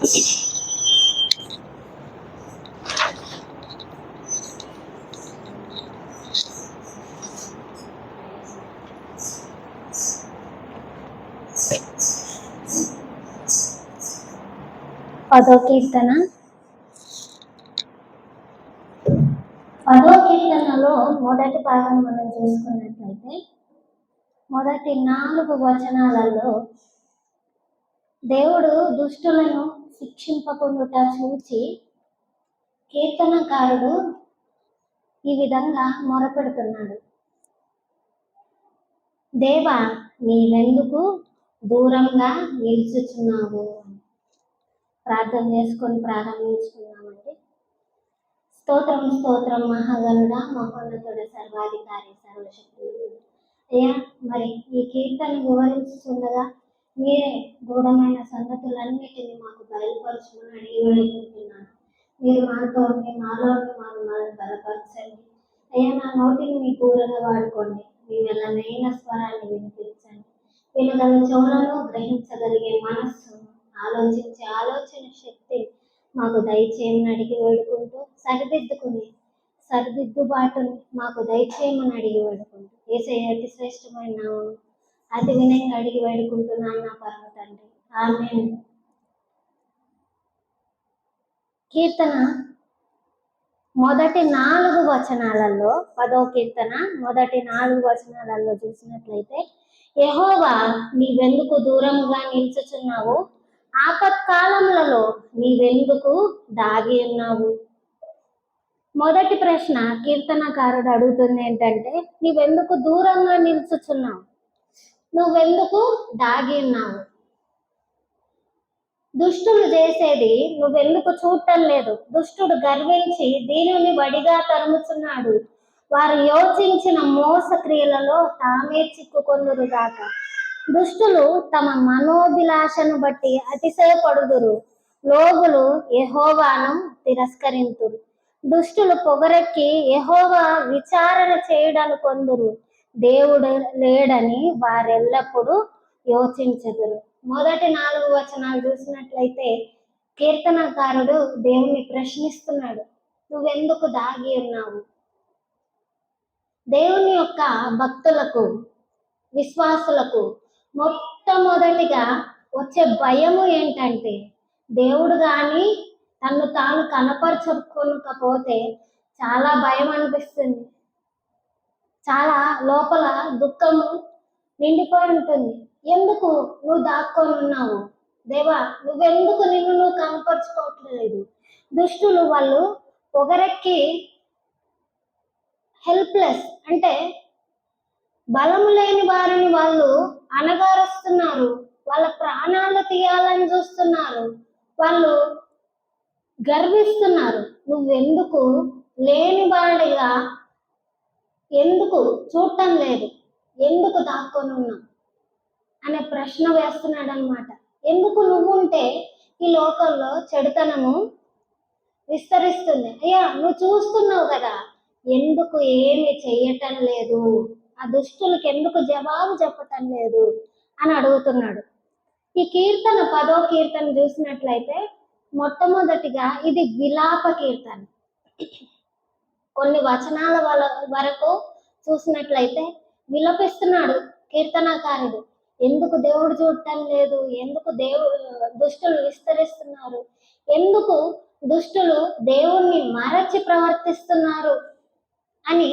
10వ కీర్తన. 10వ కీర్తనలో మొదటి భాగం మనం చూసుకున్నట్లయితే మొదటి 4 వచనాలలో దేవుడు దుష్టులను శిక్షింపకుండా చూచి కీర్తనకారుడు ఈ విధంగా మొరపెడుతున్నాడు. దేవా, నీవెందుకు దూరంగా నిలుచుచున్నావు? ప్రార్థన చేసుకొని ప్రారంభించుకున్నామండి. స్తోత్రం స్తోత్రం మహాగణుడ, మహోన్నతుడ, సర్వాధికారి, సర్వశక్తుడు. అయ్యా, మరి ఈ కీర్తన వివరించుతుండగా మీరే గూఢమైన సంగతులన్నిటిని మాకు బయలుపరచుకుని అడిగి వేడుకుంటున్నాను. మీరు మాతో ఉండి మాలోని మనల్ని బలపరచండి. అయ్యా, నా నోటిని మీ కూరగా వాడుకోండి. మీ మెల్లనైన స్వరాన్ని వినిపించండి. వినగల చెవులను, గ్రహించగలిగే మనస్సు, ఆలోచించే ఆలోచన శక్తి మాకు దయచేయమని అడిగి వేడుకుంటూ, సరిదిద్దుబాటుని మాకు దయచేయమని అడిగి వేడుకుంటూ, యేసయ్య అతి శ్రేష్టమైన నామమున అతి వినయంగా అడిగి వేడుకుంటున్నాను నా పరమ తండ్రి. ఆమేన్. కీర్తన మొదటి 4 వచనాలలో, 10వ కీర్తన మొదటి 4 వచనాలలో చూసినట్లయితే, యెహోవా, నీవెందుకు దూరంగా నిలుచుచున్నావు? ఆపత్కాలములలో నీవెందుకు దాగి ఉన్నావు? మొదటి ప్రశ్న కీర్తనకారుడు అడుగుతుంది ఏంటంటే, నీవెందుకు దూరంగా నిలుచుచున్నావు? నువ్వెందుకు దాగి ఉన్నావు? దుష్టులు చేసేది నువ్వెందుకు చూడటం లేదు? దుష్టుడు గర్వించి దీనుని వడిగా తరుముచున్నాడు. వారు యోచించిన మోసక్రియలలో తామే చిక్కుకొందురుగాక. దుష్టులు తమ మనోభిలాషను బట్టి అతిశయపడుదురు. లోగులు యెహోవాను తిరస్కరింతురు. దుష్టులు పొగరెక్కి యెహోవా విచారణ చేయడనుకొందురు. దేవుడు లేడని వారెల్లప్పుడూ యోచించుదురు. మొదటి 4 వచనాలు చూసినట్లయితే కీర్తనకారుడు దేవుణ్ణి ప్రశ్నిస్తున్నాడు, నువ్వెందుకు దాగి ఉన్నావు? దేవుని యొక్క భక్తులకు, విశ్వాసులకు మొట్టమొదటిగా వచ్చే భయము ఏంటంటే, దేవుడు కానీ తను తాను కనపరచుకోకపోతే చాలా భయం అనిపిస్తుంది. చాలా లోపల దుఃఖము నిండిపోయి ఉంటుంది. ఎందుకు నువ్వు దాక్కొని ఉన్నావు? దేవా, నువ్వెందుకు నిన్ను నువ్వు కనపరుచుకోవట్లేదు? దుష్టులు వాళ్ళు పొగరెక్కి హెల్ప్లెస్ అంటే బలము లేని వారిని వాళ్ళు అనగారుస్తున్నారు. వాళ్ళ ప్రాణాలు తీయాలని చూస్తున్నారు. వాళ్ళు గర్విస్తున్నారు. నువ్వెందుకు లేని వాడిగా ఎందుకు చూడటం లేదు? ఎందుకు దాక్కొని ఉన్నావు అనే ప్రశ్న వేస్తున్నాడు అనమాట. ఎందుకు నువ్వుంటే ఈ లోకంలో చెడుతనము విస్తరిస్తుంది? అయ్యా, నువ్వు చూస్తున్నావు కదా, ఎందుకు ఏమి చెయ్యటం లేదు? ఆ దుష్టులకు ఎందుకు జవాబు చెప్పటం లేదు అని అడుగుతున్నాడు. ఈ కీర్తన 10వ కీర్తన చూసినట్లయితే మొట్టమొదటిగా ఇది విలాప కీర్తన. కొన్ని వచనాల వరకు చూసినట్లయితే విలపిస్తున్నాడు కీర్తనకారుడు. ఎందుకు దేవుడు చూడటం లేదు? ఎందుకు దుష్టులు విస్తరిస్తున్నారు? ఎందుకు దుష్టులు దేవుణ్ణి మరచి ప్రవర్తిస్తున్నారు అని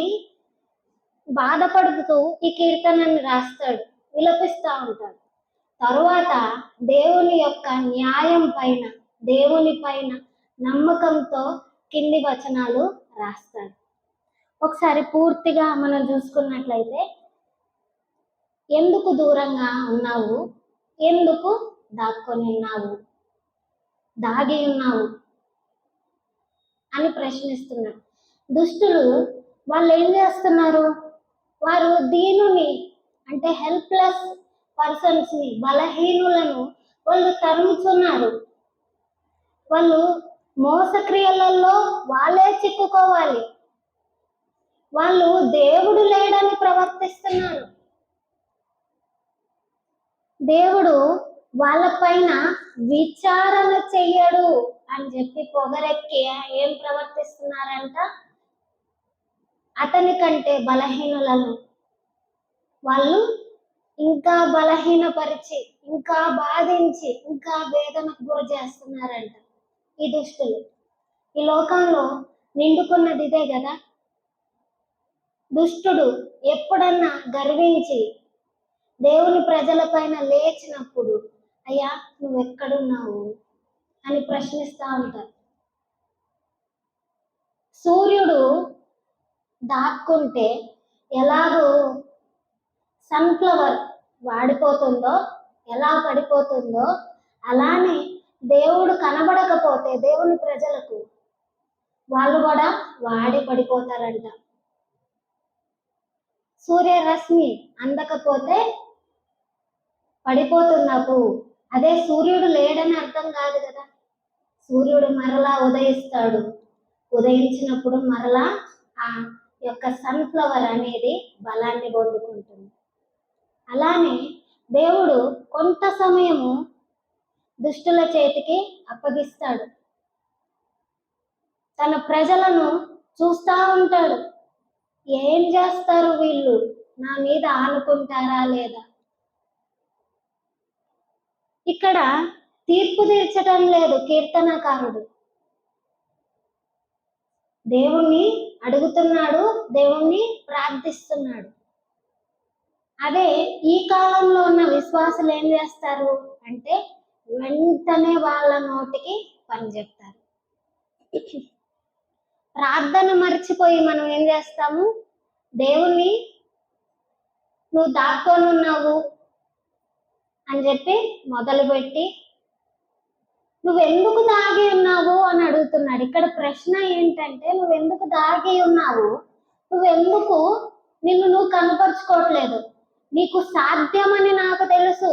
బాధపడుతూ ఈ కీర్తనని రాస్తాడు, విలపిస్తూ ఉంటాడు. తరువాత దేవుని యొక్క న్యాయం పైన, దేవుని పైన నమ్మకంతో కింది వచనాలు రాస్తాడు. ఒకసారి పూర్తిగా మనం చూసుకున్నట్లయితే, ఎందుకు దూరంగా ఉన్నావు? ఎందుకు దాక్కొని ఉన్నావు, దాగి ఉన్నావు అని ప్రశ్నిస్తున్నాడు. దుష్టులు వాళ్ళు ఏం చేస్తున్నారు? వారు దీనుని అంటే హెల్ప్లెస్ పర్సన్స్ని, బలహీనులను వాళ్ళు తరుముతున్నారు. వాళ్ళు మోసక్రియలలో వాళ్ళే చిక్కుకోవాలి. వాళ్ళు దేవుడు లేడని ప్రవర్తిస్తున్నారు. దేవుడు వాళ్ళపైన విచారణ చెయ్యడు అని చెప్పి పొగరెక్కి ఏం ప్రవర్తిస్తున్నారంట, అతని కంటే బలహీనులను వాళ్ళు ఇంకా బలహీనపరిచి, ఇంకా బాధించి, ఇంకా వేదనకు గురి చేస్తున్నారంట ఈ దుష్టులు. ఈ లోకంలో నిండుకున్నది ఇదే కదా. దుష్టుడు ఎప్పుడన్నా గర్వించి దేవుని ప్రజల పైన లేచినప్పుడు, అయ్యా నువ్వెక్కడున్నావు అని ప్రశ్నిస్తూ ఉంటారు. సూర్యుడు దాక్కుంటే ఎలాగో సన్ఫ్లవర్ వాడిపోతుందో, ఎలా పడిపోతుందో, అలానే దేవుడు కనబడకపోతే దేవుని ప్రజలకు వాళ్ళు కూడా వాడి పడిపోతారంట. సూర్యరశ్మి అందకపోతే పడిపోతున్నావు. అదే సూర్యుడు లేడని అర్థం కాదు కదా. సూర్యుడు మరలా ఉదయిస్తాడు. ఉదయించినప్పుడు మరలా ఆ యొక్క సన్ఫ్లవర్ అనేది బలాన్ని పొందుకుంటుంది. అలానే దేవుడు కొంత సమయము దుష్టుల చేతికి అప్పగిస్తాడు. తన ప్రజలను చూస్తూ ఉంటాడు. ఏం చేస్తారు వీళ్ళు, నా మీద ఆనుకుంటారా లేదా. ఇక్కడ తీర్పు తీర్చడం లేదు కీర్తనకారుడు, దేవుణ్ణి అడుగుతున్నాడు, దేవుణ్ణి ప్రార్థిస్తున్నాడు. అదే ఈ కాలంలో ఉన్న విశ్వాసులు ఏం చేస్తారు అంటే వెంటనే వాళ్ళ నోటికి పని చెప్తారు. ప్రార్థన మర్చిపోయి మనం ఏం చేస్తాము, దేవుణ్ణి నువ్వు దాక్కొనున్నావు అని చెప్పి మొదలుపెట్టి నువ్వెందుకు దాగి ఉన్నావు అని అడుగుతున్నాడు. ఇక్కడ ప్రశ్న ఏంటంటే, నువ్వెందుకు దాగి ఉన్నావు, నువ్వెందుకు నిన్ను నువ్వు కనపరుచుకోవట్లేదు, నీకు సాధ్యమని నాకు తెలుసు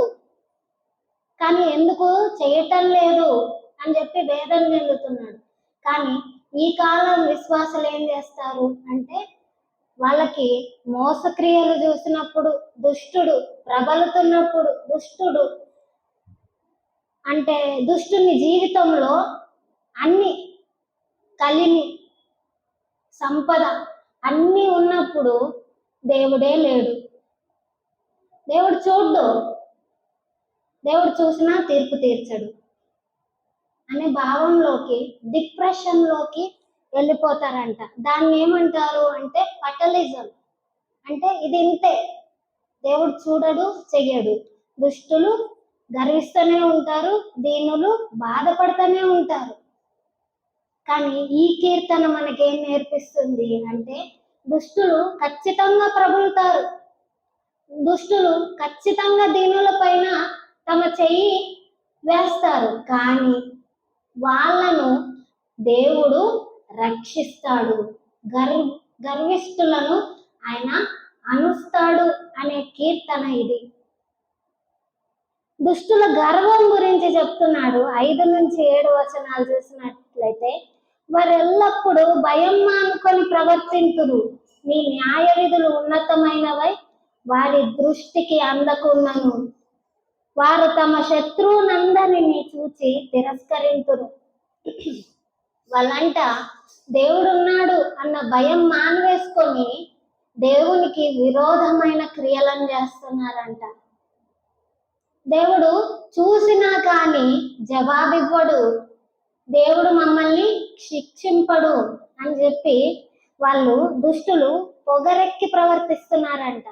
కానీ ఎందుకు చేయటం లేదు అని చెప్పి వేదన చెందుతున్నాడు. కానీ ఈ కాలం విశ్వాసులు ఏం చేస్తారు అంటే, వాళ్ళకి మోసక్రియలు చూసినప్పుడు, దుష్టుడు ప్రబలుతున్నప్పుడు, దుష్టుడు అంటే దుష్టుని జీవితంలో అన్ని కలిమి సంపద అన్నీ ఉన్నప్పుడు దేవుడే లేడు, దేవుడు చూడ్డు, దేవుడు చూసినా తీర్పు తీర్చడు అనే భావంలోకి, డిప్రెషన్లోకి వెళ్ళిపోతారంట. దాన్ని ఏమంటారు అంటే ఫటలిజం. అంటే ఇది ఇంతే, దేవుడు చూడడు, చెయ్యడు, దుష్టులు గర్విస్తూనే ఉంటారు, దీనులు బాధపడుతూనే ఉంటారు. కానీ ఈ కీర్తన మనకేం నేర్పిస్తుంది అంటే, దుష్టులు ఖచ్చితంగా ప్రబలుతారు, దుష్టులు ఖచ్చితంగా దీనుల పైన తమ చెయ్యి వేస్తారు, కానీ వాళ్ళను దేవుడు రక్షిస్తాడు, గర్విష్ఠులను ఆయన అనుస్తాడు అనే కీర్తన ఇది. దుష్టుల గర్వం గురించి చెప్తున్నాడు. 5-7 వచనాలు చూసినట్లయితే, వారు ఎల్లప్పుడూ భయం అనుకొని ప్రవర్తింతురు, నీ న్యాయ విధులు ఉన్నతమైనవై వారి దృష్టికి అందకున్నను, వారు తమ శత్రువునందరిని చూచి తిరస్కరింతురు. వాళ్ళంట దేవుడు ఉన్నాడు అన్న భయం మానవేసుకొని దేవునికి విరోధమైన క్రియలను చేస్తున్నారంట. దేవుడు చూసినా కానీ జవాబివ్వడు, దేవుడు మమ్మల్ని శిక్షింపడు అని చెప్పి వాళ్ళు దుష్టులు పొగరెక్కి ప్రవర్తిస్తున్నారంట.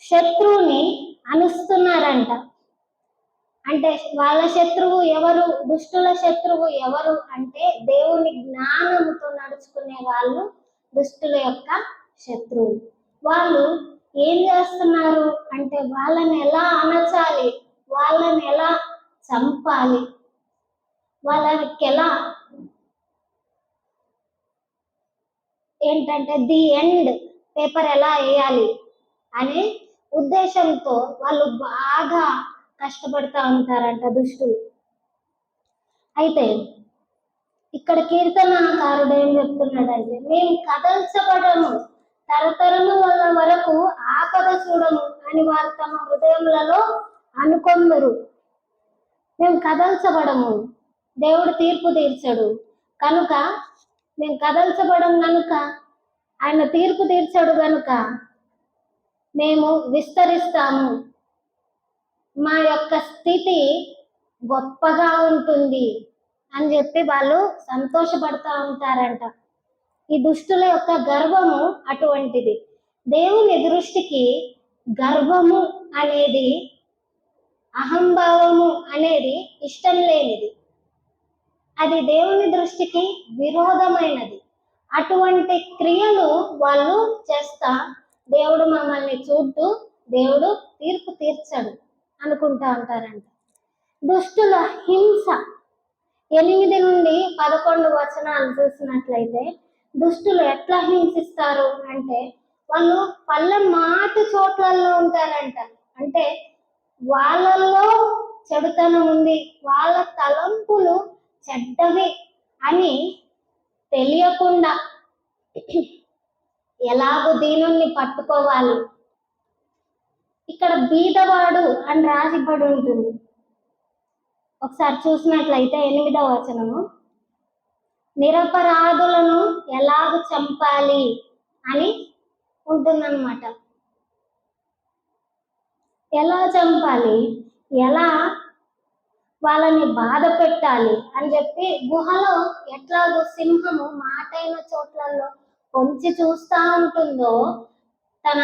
శత్రువుని అనుస్తున్నారంట. అంటే వాళ్ళ శత్రువు ఎవరు, దుష్టుల శత్రువు ఎవరు అంటే దేవుని జ్ఞానముతో నడుచుకునే వాళ్ళు దుష్టుల యొక్క శత్రువులు. వాళ్ళు ఏం చేస్తున్నారు అంటే వాళ్ళని ఎలా అణచాలి, వాళ్ళని ఎలా చంపాలి, వాళ్ళకి ఎలా ఏంటంటే ది ఎండ్ పేపర్ ఎలా వేయాలి అనే ఉద్దేశంతో వాళ్ళు బాగా కష్టపడుతూ ఉంటారంట దుష్టులు. అయితే ఇక్కడ కీర్తనకారుడు ఏం చెప్తున్నాడంటే, మేము కదల్చబడము, తరతరము వల్ల వరకు ఆపద చూడము అని వారు తమ హృదయములలో అనుకొందరు. మేము కదల్చబడము, దేవుడు తీర్పు తీర్చడు కనుక, మేము కదల్చబడం కనుక, ఆయన తీర్పు తీర్చడు కనుక మేము విస్తరిస్తాము, మా యొక్క స్థితి గొప్పగా ఉంటుంది అని చెప్పి వాళ్ళు సంతోషపడుతూ ఉంటారంట. ఈ దుష్టుల యొక్క గర్వము అటువంటిది. దేవుని దృష్టికి గర్వము అనేది, అహంభావము అనేది ఇష్టం లేనిది. అది దేవుని దృష్టికి విరోధమైనది. అటువంటి క్రియలు వాళ్ళు చేస్తా దేవుడు మమ్మల్ని చూడ్డు, దేవుడు తీర్పు తీర్చడు అనుకుంటా ఉంటారంట. దుష్టుల హింస 8 నుండి 11 వచనాలు చూసినట్లయితే దుష్టులు ఎట్లా హింసిస్తారు అంటే, వాళ్ళు పల్లె మాటి చోట్లలో ఉంటారంట. అంటే వాళ్ళల్లో చెడుతనం ఉంది, వాళ్ళ తలంపులు చెడ్డవి అని తెలియకుండా ఎలాగో దీనుల్ని పట్టుకోవాలి. ఇక్కడ బీదవాడు అని రాసిపడి ఉంటుంది. ఒకసారి చూసినట్లయితే 8వ వచనము, నిరపరాధులను ఎలాగ చంపాలి అని ఉంటుందన్నమాట. ఎలా చంపాలి, ఎలా వాళ్ళని బాధ పెట్టాలి అని చెప్పి గుహలో ఎట్లాగో సింహము మాటైన చోట్లలో పొంచి చూస్తూ ఉంటుందో తన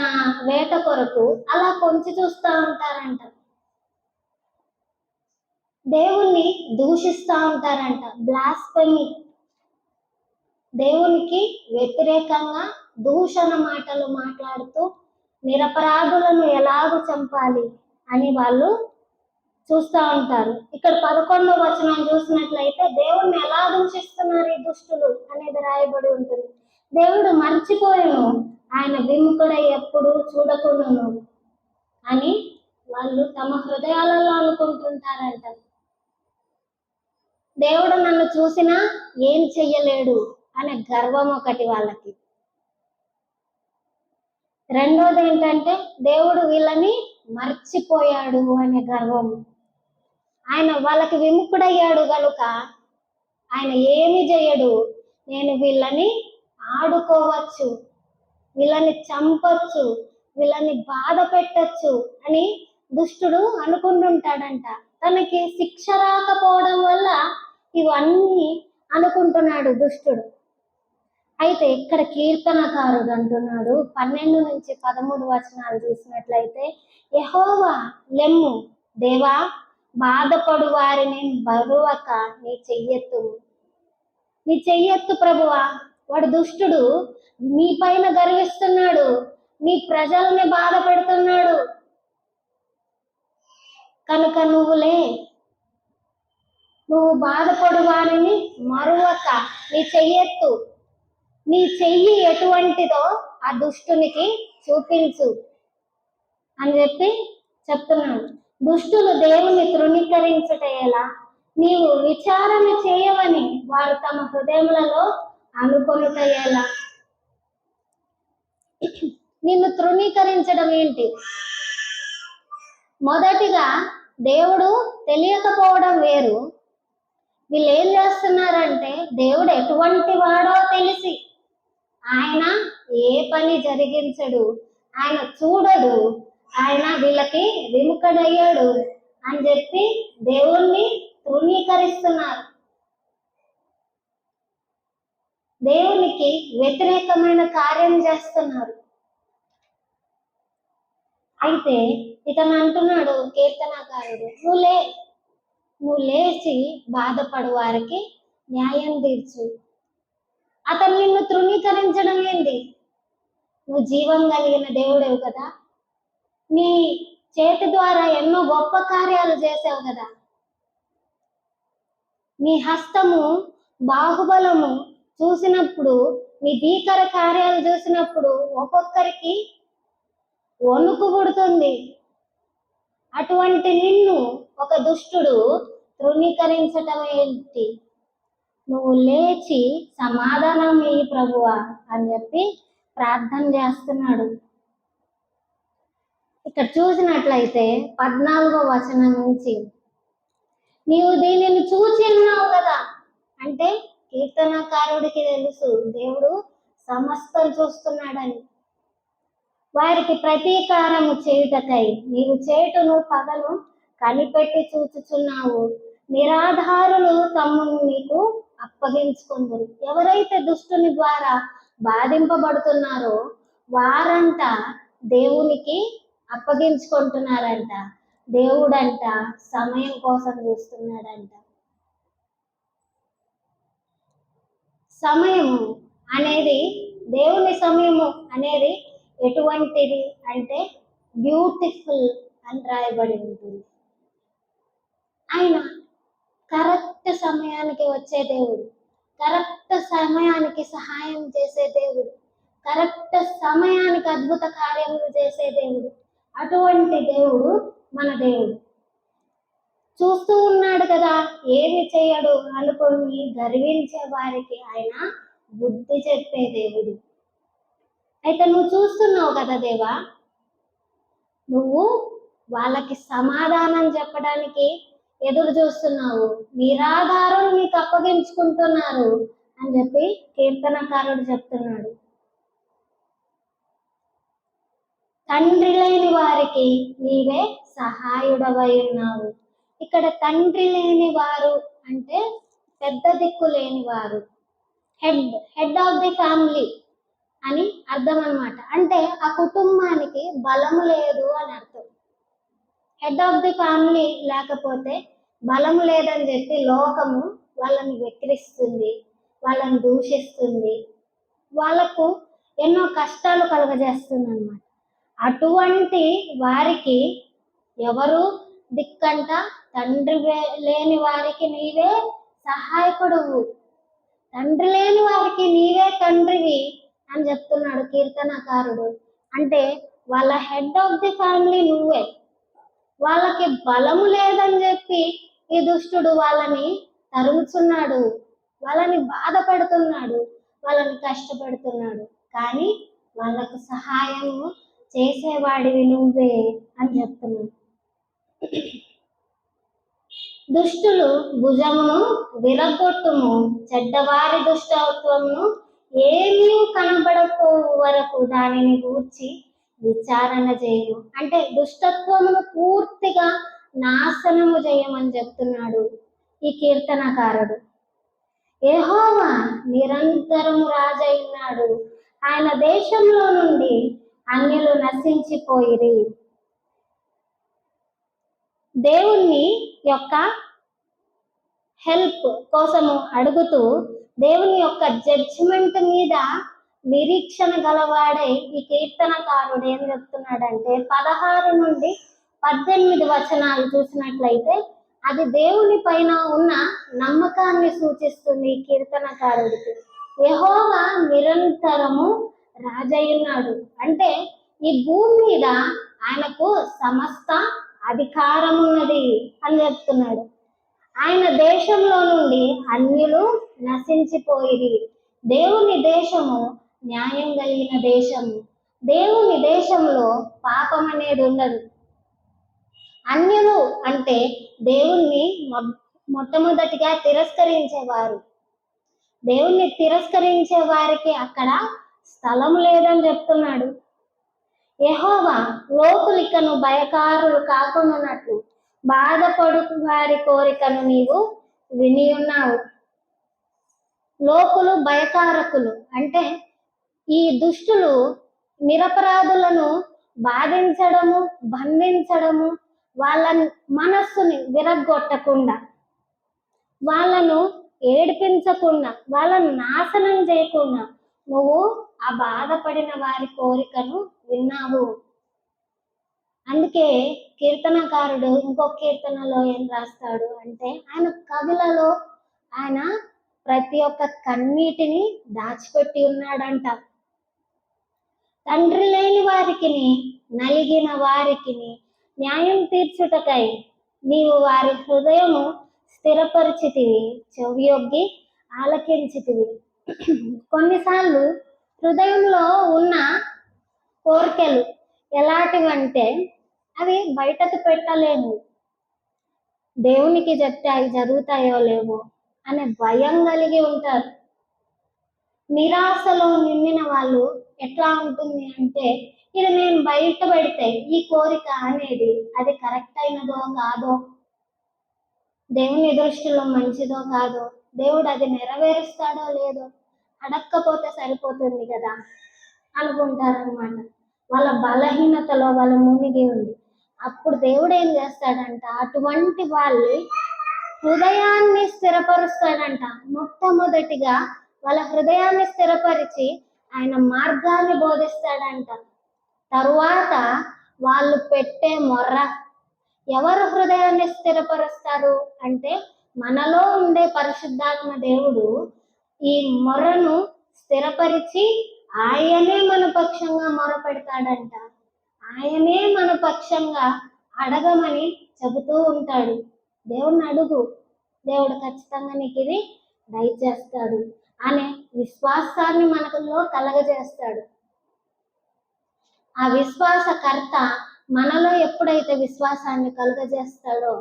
వేట కొరకు, అలా పొంచి చూస్తూ ఉంటారంట. దేవుణ్ణి దూషిస్తూ ఉంటారంట, బ్లాస్ఫెమీ. దేవునికి వ్యతిరేకంగా దూషణ మాటలు మాట్లాడుతూ నిరపరాధులను ఎలాగో చంపాలి అని వాళ్ళు చూస్తూ ఉంటారు. ఇక్కడ 11వ వచనం చూసినట్లయితే దేవుణ్ణి ఎలా దూషిస్తున్నారు ఈ దుష్టులు అనేది రాయబడి ఉంటుంది. దేవుడు మర్చిపోయాను, ఆయన విముఖుడై ఎప్పుడు చూడకుండాను అని వాళ్ళు తమ హృదయాలలో అనుకుంటుంటారంట. దేవుడు నన్ను చూసినా ఏం చెయ్యలేడు అనే గర్వం ఒకటి వాళ్ళకి. రెండోది ఏంటంటే, దేవుడు వీళ్ళని మర్చిపోయాడు అనే గర్వము. ఆయన వాళ్ళకి విముఖుడయ్యాడు కనుక ఆయన ఏమి చేయడు, నేను వీళ్ళని ఆడుకోవచ్చు, వీళ్ళని చంపొచ్చు, వీళ్ళని బాధ పెట్టచ్చు అని దుష్టుడు అనుకుంటుంటాడంట. తనకి శిక్ష రాకపోవడం వల్ల ఇవన్నీ అనుకుంటున్నాడు దుష్టుడు. అయితే ఇక్కడ కీర్తనకారుడు అంటున్నాడు 12 నుంచి 13 వచనాలు చూసినట్లయితే, యెహోవా లెమ్ము, దేవా బాధపడు వారిని బరువక నీ చెయ్యెత్తు, నీ చెయ్యెత్తు ప్రభువా. వాడు దుష్టుడు నీ పైన గర్విస్తున్నాడు, నీ ప్రజల్ని బాధ పెడుతున్నాడు కనుక నువ్వులే, నువ్వు బాధపడు వారిని మరువక నీ చెయ్యెత్తు, నీ చెయ్యి ఎటువంటిదో ఆ దుష్టునికి చూపించు అని చెప్పి చెప్తున్నాడు. దుష్టులు దేవుని తృణీకరించుట ఎలా, నీవు విచారణ చేయవని వారు తమ హృదయములలో అనుకొనుట ఎలా. నిన్ను తృణీకరించడం ఏంటి? మొదటిగా దేవుడు తెలియకపోవడం వేరు. వీళ్ళు ఏం చేస్తున్నారంటే, దేవుడు ఎటువంటి వాడో తెలిసి ఆయన ఏ పని జరిగించడు, ఆయన చూడడు, ఆయన వీళ్ళకి విముఖుడయ్యాడు అని చెప్పి దేవుణ్ణి తృణీకరిస్తున్నారు. దేవునికి వ్యతిరేకమైన కార్యం చేస్తున్నారు. అయితే ఇతను అంటున్నాడు కీర్తనకారుడు, నువ్వు లేచి బాధపడు వారికి న్యాయం తీర్చు. అతను నిన్ను తృణీకరించడం ఏంటి? నువ్వు జీవం కలిగిన దేవుడేవు కదా, నీ చేతి ద్వారా ఎన్నో గొప్ప కార్యాలు చేసావు కదా, నీ హస్తము బాహుబలము చూసినప్పుడు, నీ భీకర కార్యాలు చూసినప్పుడు ఒక్కొక్కరికి వణుకు పుడుతుంది. అటువంటి నిన్ను ఒక దుష్టుడు తృణీకరించటం ఏంటి? నువ్వు లేచి సమాధానం ఇయ్యి ప్రభువా అని చెప్పి ప్రార్థన చేస్తున్నాడు. ఇక్కడ చూసినట్లయితే 14వ వచనం నుంచి, నీవు దీనిని చూచి ఉన్నావు కదా, అంటే కీర్తనకారుడికి తెలుసు దేవుడు సమస్తం చూస్తున్నాడని. వారికి ప్రతీకారము చేయుటకై నీవు చేటును పగలు కనిపెట్టి చూచుచున్నావు. నిరాధారులు తమ్మును నీకు అప్పగించుకుందరు. ఎవరైతే దుష్టుని ద్వారా బాధింపబడుతున్నారో వారంట దేవునికి అప్పగించుకుంటున్నారంట. దేవుడంట సమయం కోసం చూస్తున్నాడంట. సమయము అనేది, దేవుని సమయము అనేది ఎటువంటిది అంటే బ్యూటిఫుల్ అని రాయబడి ఉంటుంది. ఆయన కరెక్ట్ సమయానికి వచ్చే దేవుడు, కరెక్ట్ సమయానికి సహాయం చేసే దేవుడు, కరెక్ట్ సమయానికి అద్భుత కార్యములు చేసే దేవుడు. అటువంటి దేవుడు మన దేవుడు. చూస్తూ ఉన్నాడు కదా, ఏది చేయడు అనుకుని గర్వించే వారికి ఆయన బుద్ధి చెప్పే దేవుడు. అయితే నువ్వు చూస్తున్నావు కదా దేవా, నువ్వు వాళ్ళకి సమాధానం చెప్పడానికి ఎదురు చూస్తున్నావు. నిరాధారం నీకు అప్పగించుకుంటున్నారు అని చెప్పి కీర్తనకారుడు చెప్తున్నాడు. తండ్రి లేని వారికి నీవే సహాయుడవై ఉన్నావు. ఇక్కడ తండ్రి లేని వారు అంటే పెద్ద దిక్కు లేని వారు, హెడ్ ఆఫ్ ది ఫ్యామిలీ అని అర్థం అన్నమాట. అంటే ఆ కుటుంబానికి బలము లేదు అని అర్థం. హెడ్ ఆఫ్ ది ఫ్యామిలీ లేకపోతే బలము లేదని చెప్పి లోకము వాళ్ళని వెక్కిరిస్తుంది, వాళ్ళని దూషిస్తుంది, వాళ్ళకు ఎన్నో కష్టాలు కలుగజేస్తుంది అన్నమాట. అటువంటి వారికి ఎవరు దిక్కంట? తండ్రి లేని వారికి నీవే సహాయకుడువు, తండ్రి లేని వారికి నీవే తండ్రివి అని చెప్తున్నాడు కీర్తనకారుడు. అంటే వాళ్ళ హెడ్ ఆఫ్ ది ఫ్యామిలీ నువ్వే. వాళ్ళకి బలము లేదని చెప్పి ఈ దుష్టుడు వాళ్ళని తరుముచున్నాడు, వాళ్ళని బాధ పెడుతున్నాడు, వాళ్ళని కష్టపెడుతున్నాడు. కానీ వాళ్ళకు సహాయము చేసేవాడివి నువ్వే అని చెప్తున్నాడు. దుష్టులు భుజమును విరగొట్టుము, చెడ్డవారి దుష్టత్వమును ఏమీ కనబడపో వరకు దానిని గూర్చి విచారణ చేయము. అంటే దుష్టత్వమును పూర్తిగా నాశనము చేయమని చెప్తున్నాడు ఈ కీర్తనకారుడు. యెహోవా నిరంతరము రాజైనాడు, ఆయన దేశంలో నుండి అన్యులు నశించిపోయిరి. దేవుని యొక్క హెల్ప్ కోసము అడుగుతూ దేవుని యొక్క జడ్జిమెంట్ మీద నిరీక్షణ గలవాడై ఈ కీర్తనకారుడు ఏం చెప్తున్నాడంటే 16 నుండి 18 వచనాలు చూసినట్లయితే అది దేవుని పైన ఉన్న నమ్మకాన్ని సూచిస్తుంది ఈ కీర్తనకారుడికి. యెహోవా నిరంతరము రాజయ్యున్నాడు అంటే ఈ భూమి మీద ఆయనకు సమస్త అధికారం ఉన్నది అని చెప్తున్నాడు. ఆయన దేశంలో నుండి అన్యులు నశించిపోయిరి. దేవుని దేశము న్యాయం కలిగిన దేశము. దేవుని దేశంలో పాపం అనేది ఉండదు. అన్యులు అంటే దేవుణ్ణి మొట్టమొదటిగా తిరస్కరించేవారు. దేవుణ్ణి తిరస్కరించే వారికి అక్కడ స్థలం లేదని చెప్తున్నాడు. యెహోవా లోకులికను భయకారులు కాకుండానట్లు బాధపడు వారి కోరికను నీవు విని ఉన్నావు. లోకులు భయకారకులు అంటే ఈ దుష్టులు నిరపరాధులను బాధించడము, బంధించడము, వాళ్ళ మనస్సుని విరగ్గొట్టకుండా, వాళ్ళను ఏడిపించకుండా, వాళ్ళను నాశనం చేయకుండా నువ్వు ఆ బాధపడిన వారి కోరికను విన్నావు. అందుకే కీర్తనకారుడు ఇంకో కీర్తనలో ఏం రాస్తాడు అంటే ఆయన కవులలో ఆయన ప్రతి ఒక్క కన్నీటిని దాచిపెట్టి ఉన్నాడంట. తండ్రి లేని వారికిని నలిగిన వారికిని న్యాయం తీర్చుటకై నీవు వారి హృదయము స్థిరపరిచితివి, చెవియొగ్గి ఆలకించితివి. కొన్నిసార్లు హృదయంలో ఉన్న కోరికలు ఎలాంటివంటే అవి బయటకు పెట్టలేము. దేవునికి చెప్తే అవి జరుగుతాయో లేవో అనే భయం కలిగి ఉంటారు. నిరాశలో నిండిన వాళ్ళు ఎట్లా ఉంటుంది అంటే, ఇది నేను బయట పెడితే ఈ కోరిక అనేది అది కరెక్ట్ అయినదో కాదో, దేవుని దృష్టిలో మంచిదో కాదో, దేవుడు అది నెరవేరుస్తాడో లేదో, అడక్కపోతే సరిపోతుంది కదా అనుకుంటారనమాట. వాళ్ళ బలహీనతలో వాళ్ళ మునిగి ఉంది. అప్పుడు దేవుడు ఏం చేస్తాడంట, అటువంటి వాళ్ళు హృదయాన్ని స్థిరపరుస్తాడంట. మొట్టమొదటిగా వాళ్ళ హృదయాన్ని స్థిరపరిచి ఆయన మార్గాన్ని బోధిస్తాడంట. తరువాత వాళ్ళు పెట్టే మొర్ర, ఎవరు హృదయాన్ని స్థిరపరుస్తారు అంటే, మనలో ఉండే పరిశుద్ధాత్మ దేవుడు ఈ మొర్రను స్థిరపరిచి ఆయనే మన పక్షంగా మొర పెడతాడంట. ఆయనే మన పక్షంగా అడగమని చెబుతూ ఉంటాడు. దేవుణ్ణి అడుగు, దేవుడు ఖచ్చితంగా నీకు ఇది దయచేస్తాడు అనే విశ్వాసాన్ని మనలో కలగజేస్తాడు. ఆ విశ్వాసకర్త మనలో ఎప్పుడైతే విశ్వాసాన్ని కలుగజేస్తాడో,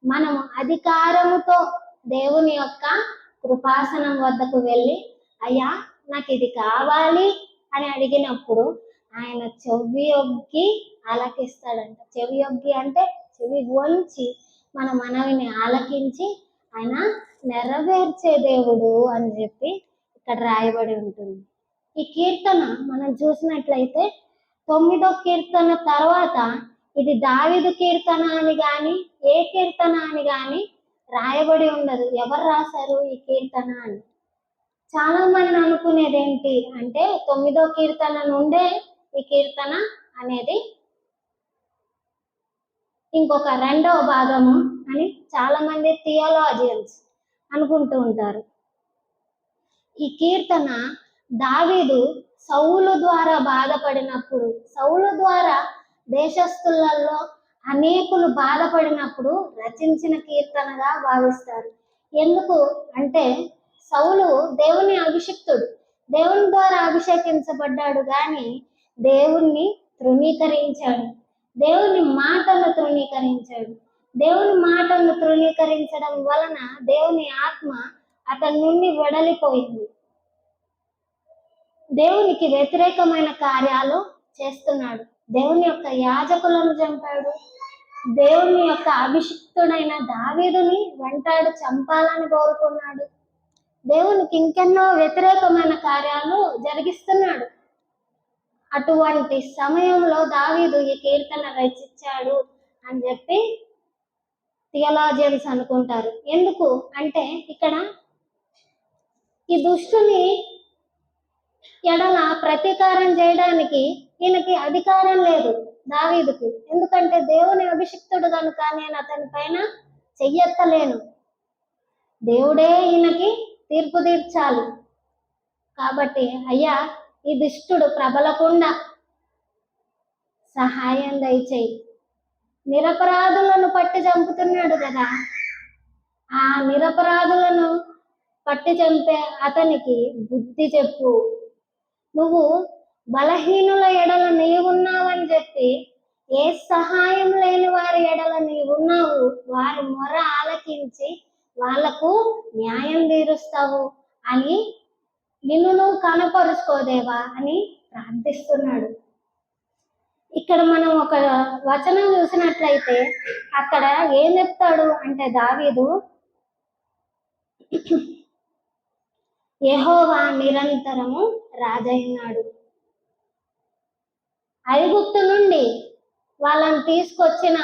మనము అధికారముతో దేవుని యొక్క కృపాసనం వద్దకు వెళ్ళి, అయ్యా నాకు ఇది కావాలి అని అడిగినప్పుడు ఆయన చెవి యొగ్గి ఆలకిస్తాడంట. చెవి యొగ్గి అంటే చెవి వంచి మన మనవిని ఆలకించి ఆయన నెరవేర్చే దేవుడు అని చెప్పి ఇక్కడ రాయబడి ఉంటుంది. ఈ కీర్తన మనం చూసినట్లయితే 9వ కీర్తన తర్వాత ఇది దావీదు కీర్తన అని కానీ ఏ కీర్తన అని కానీ రాయబడి ఉండదు. ఎవరు రాశారు ఈ కీర్తన అని చాలా మంది అనుకునేది ఏంటి అంటే, 9వ కీర్తన నుండే ఈ కీర్తన అనేది ఇంకొక 2వ భాగము అని చాలా మంది థియోలాజియన్స్ అనుకుంటూ ఉంటారు. ఈ కీర్తన దావీదు సౌలు ద్వారా బాధపడినప్పుడు, సౌలు ద్వారా దేశస్థులలో అనేకులు బాధపడినప్పుడు రచించిన కీర్తనగా భావిస్తారు. ఎందుకు అంటే, సౌలు దేవుని అభిషిక్తుడు, దేవుని ద్వారా అభిషేకించబడ్డాడు, కానీ దేవుణ్ణి తృణీకరించాడు, దేవుని మాటను తృణీకరించాడు. దేవుని మాటను తృణీకరించడం వలన దేవుని ఆత్మ అతని నుండి వెడలిపోయింది. దేవునికి వ్యతిరేకమైన కార్యాలు చేస్తున్నాడు. దేవుని యొక్క యాజకులను చంపాడు. దేవుని యొక్క అభిషిక్తుడైన దావీదుని వెంటాడు చంపాలని కోరుకున్నాడు. దేవునికి ఇంకెన్నో వ్యతిరేకమైన కార్యాలు జరిగిస్తున్నాడు. అటువంటి సమయంలో దావీదు ఈ కీర్తన రచించాడు అని చెప్పి థియోలాజియన్స్ అనుకుంటారు. ఎందుకు అంటే, ఇక్కడ ఈ దుష్టుని ఎడల ప్రతీకారం చేయడానికి ఈయనకి అధికారం లేదు దావీదుకి. ఎందుకంటే దేవుని అభిషిక్తుడు కనుక నేను అతని పైన చెయ్యెత్తలేను, దేవుడే ఈయనకి తీర్పు తీర్చాలి. కాబట్టి అయ్యా ఈ దుష్టుడు ప్రబలకుండా సహాయం దయచేయి. నిరపరాధులను పట్టి చంపుతున్నాడు కదా, ఆ నిరపరాధులను పట్టి చంపే అతనికి బుద్ధి చెప్పు. నువ్వు బలహీనుల ఎడల నీవున్నావని చెప్పి, ఏ సహాయం లేని వారి ఎడల నీవున్నావు, వారి మొర ఆలకించి వాళ్లకు న్యాయం తీరుస్తావు అని నిన్ను నువ్వు కనపరుచుకోదేవా అని ప్రార్థిస్తున్నాడు. ఇక్కడ మనం ఒక వచనం చూసినట్లయితే అక్కడ ఏం చెప్తాడు అంటే, దావీదు యెహోవా నిరంతరము రాజైనాడు. ఐగుప్తు నుండి వాళ్ళని తీసుకొచ్చిన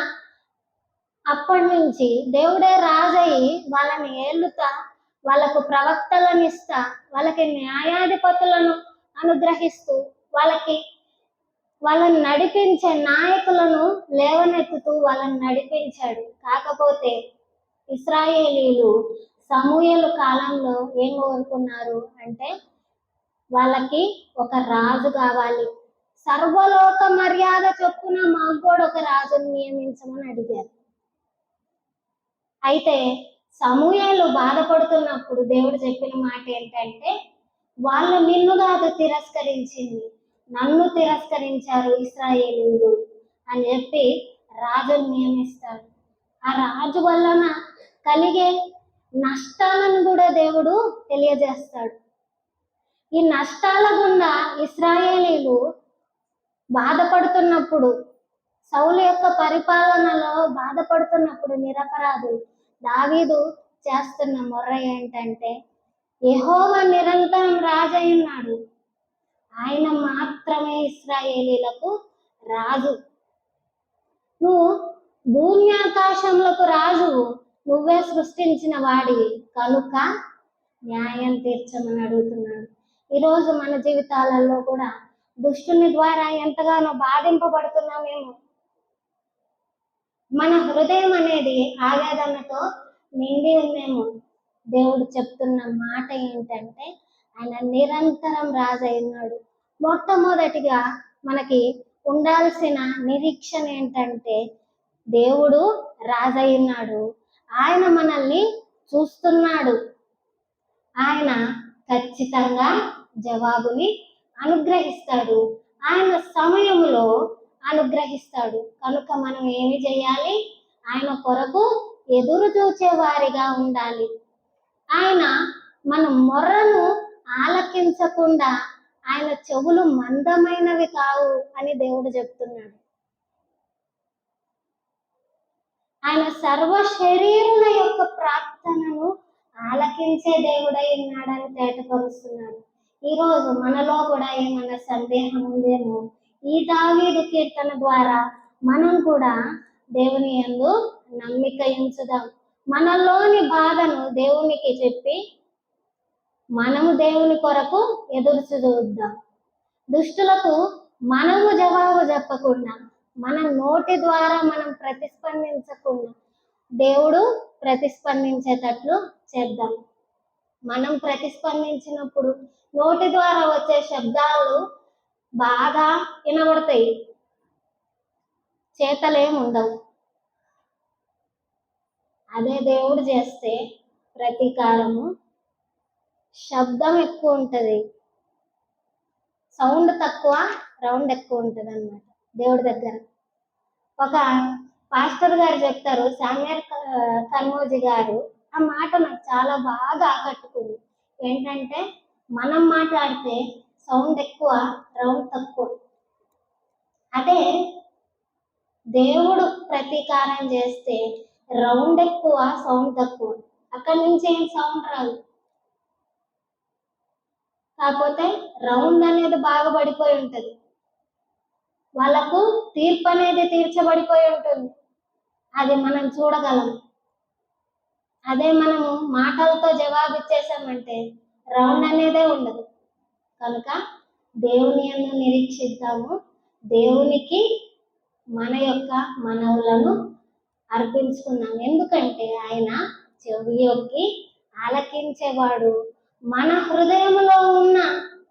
అప్పటి నుంచి దేవుడే రాజయ్యి వాళ్ళని ఏలుతా, వాళ్ళకు ప్రవక్తలను ఇస్తా, వాళ్ళకి న్యాయాధిపతులను అనుగ్రహిస్తూ, వాళ్ళని నడిపించే నాయకులను లేవనెత్తుతూ వాళ్ళని నడిపించాడు. కాకపోతే ఇశ్రాయేలీలు సమూయేలు కాలంలో ఏం కోరుకున్నారు అంటే, వాళ్ళకి ఒక రాజు కావాలి, సర్వలోక మర్యాద చొప్పున మాకు కూడా ఒక రాజును నియమించమని అడిగారు. అయితే సమూయేలు బాధపడుతున్నప్పుడు దేవుడు చెప్పిన మాట ఏంటంటే, వాళ్ళు నిన్ను కాదు తిరస్కరించింది, నన్ను తిరస్కరించారు ఇశ్రాయేలీయులు అని చెప్పి రాజును నియమిస్తాడు. ఆ రాజు వలన కలిగే నష్టాలను కూడా దేవుడు తెలియజేస్తాడు. ఈ నష్టాల గుండా ఇశ్రాయేలీలు బాధపడుతున్నప్పుడు, సౌలు యొక్క పరిపాలనలో బాధపడుతున్నప్పుడు నిరపరాధులు, దావీదు చేస్తున్న మొర్ర ఏంటంటే, యెహోవా నిరంతరం రాజై ఉన్నాడు, ఆయన మాత్రమే ఇశ్రాయేలీలకు రాజు. నువ్వు భూమి ఆకాశములకు రాజువు, నువ్వే సృష్టించిన వాడివి కనుక న్యాయం తీర్చమని అడుగుతున్నాడు. ఈరోజు మన జీవితాలలో కూడా దుష్టుని ద్వారా ఎంతగానో బాధింపబడుతున్నామేమో. మన హృదయం అనేది ఆవేదనతో నిండి ఉందేమో. దేవుడు చెప్తున్న మాట ఏంటంటే, ఆయన నిరంతరం రాజు అయినాడు. మొట్టమొదటిగా మనకి ఉండాల్సిన నిరీక్షణ ఏంటంటే, దేవుడు రాజు ఉన్నాడు, ఆయన మనల్ని చూస్తున్నాడు, ఆయన ఖచ్చితంగా జవాబుని అనుగ్రహిస్తాడు, ఆయన సమయంలో అనుగ్రహిస్తాడు. కనుక మనం ఏమి చేయాలి? ఆయన కొరకు ఎదురు చూచే వారిగా ఉండాలి. ఆయన మన మొర్రను ఆలకించకుండా ఆయన చెవులు మందమైనవి కావు అని దేవుడు చెప్తున్నాడు. ఆయన సర్వ శరీరుల యొక్క ప్రార్థనను ఆలకించే దేవుడై ఉన్నాడని తేటపరుస్తున్నాడు. ఈరోజు మనలో కూడా ఏమన్నా సందేహం ఉందేమో, ఈ దావీదు కీర్తన ద్వారా మనం కూడా దేవుని యందు నమ్మిక ఉంచుదాం. మనలోని బాధను దేవునికి చెప్పి మనము దేవుని కొరకు ఎదురు చూద్దాం. దుష్టులకు మనము జవాబు చెప్పకుండా, మన నోటి ద్వారా మనం ప్రతిస్పందించకుండా దేవుడు ప్రతిస్పందించేటట్లు చేద్దాం. మనం ప్రతిస్పందించినప్పుడు నోటి ద్వారా వచ్చే శబ్దాలు బాగా వినబడతాయి, చేతలేముండవు. అదే దేవుడు చేస్తే ప్రతీకారము శబ్దం ఎక్కువ ఉంటుంది, సౌండ్ తక్కువ, రౌండ్ ఎక్కువ ఉంటుంది అన్నమాట దేవుడి దగ్గర. ఒక పాస్టర్ గారు చెప్తారు, శామ్యూయల్ కన్మోజీ గారు, ఆ మాట నాకు చాలా బాగా ఆకట్టుకుంది. ఏంటంటే, మనం మాట్లాడితే సౌండ్ ఎక్కువ, రౌండ్ తక్కువ. అదే దేవుడు ప్రతీకారం చేస్తే రౌండ్ ఎక్కువ, సౌండ్ తక్కువ. అక్కడి నుంచి ఏం సౌండ్ రాదు, కాకపోతే రౌండ్ అనేది బాగా పడిపోయి ఉంటుంది. వాళ్ళకు తీర్పు అనేది తీర్చబడిపోయి ఉంటుంది, అది మనం చూడగలం. అదే మనము మాటలతో జవాబు ఇచ్చేసామంటే రౌండ్ అనేదే ఉండదు. కనుక దేవుని యందు నిరీక్షిద్దాము, దేవునికి మన యొక్క మనవులను అర్పించుకున్నాం. ఎందుకంటే ఆయన చెవి యొక్కి ఆలకించేవాడు. మన హృదయంలో ఉన్న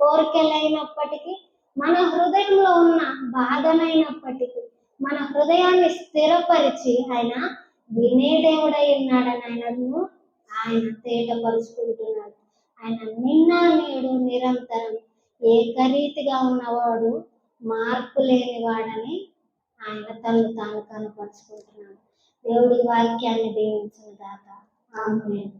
కోరికలైనప్పటికీ, మన హృదయంలో ఉన్న బాధనైనప్పటికీ, మన హృదయాన్ని స్థిరపరిచి ఆయన వినే దేవుడై ఉన్నాడని ఆయన తేటపరుచుకుంటున్నాడు. ఆయన నిన్న నేడు నిరంతరం ఏకరీతిగా ఉన్నవాడు, మార్పు లేనివాడని ఆయన తను తాను కనపరుచుకుంటున్నాడు. దేవుడి వాక్యాన్ని దీవించిన దాత. ఆమేన్.